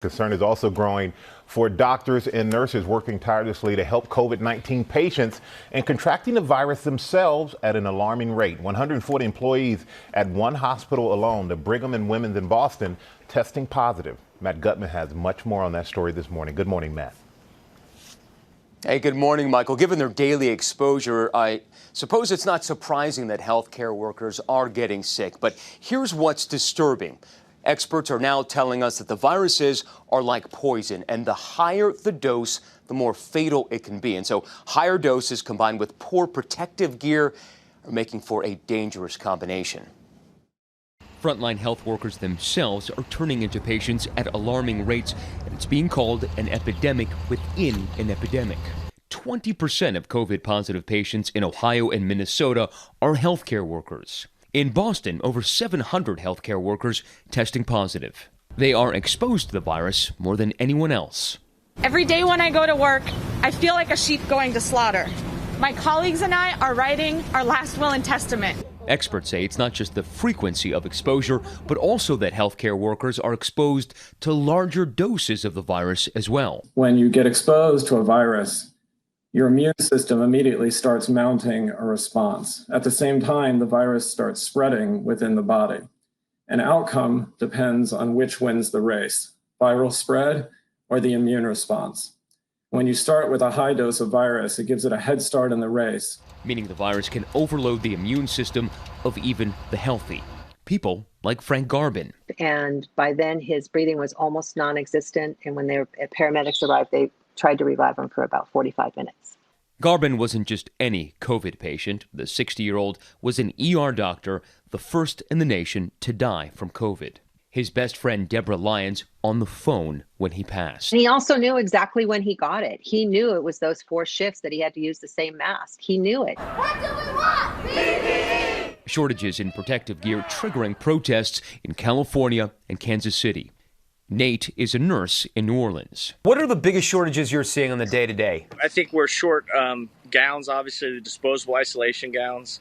Concern is also growing for doctors and nurses working tirelessly to help COVID-19 patients and contracting the virus themselves at an alarming rate. 140 employees at one hospital alone, the Brigham and Women's in Boston, testing positive. Matt Gutman has much more on that story this morning. Good morning, Matt. Hey, good morning, Michael. Given their daily exposure, I suppose it's not surprising that healthcare workers are getting sick. But here's what's disturbing. Experts are now telling us that the viruses are like poison, and the higher the dose, the more fatal it can be. And so higher doses combined with poor protective gear are making for a dangerous combination. Frontline health workers themselves are turning into patients at alarming rates, and it's being called an epidemic within an epidemic. 20% of COVID-positive patients in Ohio and Minnesota are healthcare workers. In Boston, over 700 healthcare workers testing positive. They are exposed to the virus more than anyone else. Every day when I go to work, I feel like a sheep going to slaughter. My colleagues and I are writing our last will and testament. Experts say it's not just the frequency of exposure, but also that healthcare workers are exposed to larger doses of the virus as well. When you get exposed to a virus, your immune system immediately starts mounting a response. At the same time, the virus starts spreading within the body. An outcome depends on which wins the race, viral spread or the immune response. When you start with a high dose of virus, it gives it a head start in the race. Meaning the virus can overload the immune system of even the healthy. People like Frank Garbin. And by then, his breathing was almost non-existent. And when paramedics arrived, they tried to revive him for about 45 minutes. Garbin wasn't just any COVID patient. The 60-year-old was an ER doctor, the first in the nation to die from COVID. His best friend, Deborah Lyons, on the phone when he passed. And he also knew exactly when he got it. He knew it was those 4 shifts that he had to use the same mask. He knew it. What do we want? PPE! Shortages in protective gear triggering protests in California and Kansas City. Nate is a nurse in New Orleans. What are the biggest shortages you're seeing on the day-to-day? I think we're short gowns, obviously the disposable isolation gowns,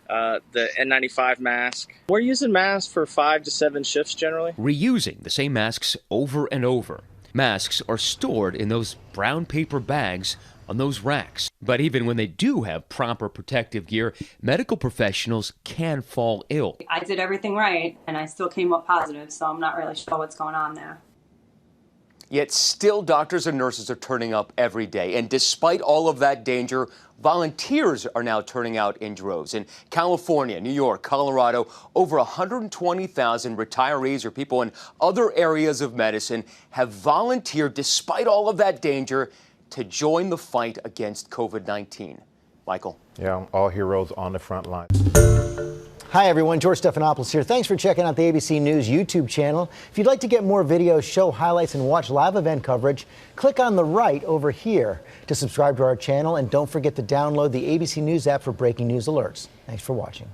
the N95 mask. We're using masks for 5 to 7 shifts generally. Reusing the same masks over and over. Masks are stored in those brown paper bags on those racks. But even when they do have proper protective gear, medical professionals can fall ill. I did everything right, and I still came up positive, so I'm not really sure what's going on there. Yet still doctors and nurses are turning up every day. And despite all of that danger, volunteers are now turning out in droves. In California, New York, Colorado, over 120,000 retirees or people in other areas of medicine have volunteered despite all of that danger to join the fight against COVID-19. Michael. Yeah, all heroes on the front line. Hi, everyone. George Stephanopoulos here. Thanks for checking out the ABC News YouTube channel. If you'd like to get more videos, show highlights, and watch live event coverage, click on the right over here to subscribe to our channel. And don't forget to download the ABC News app for breaking news alerts. Thanks for watching.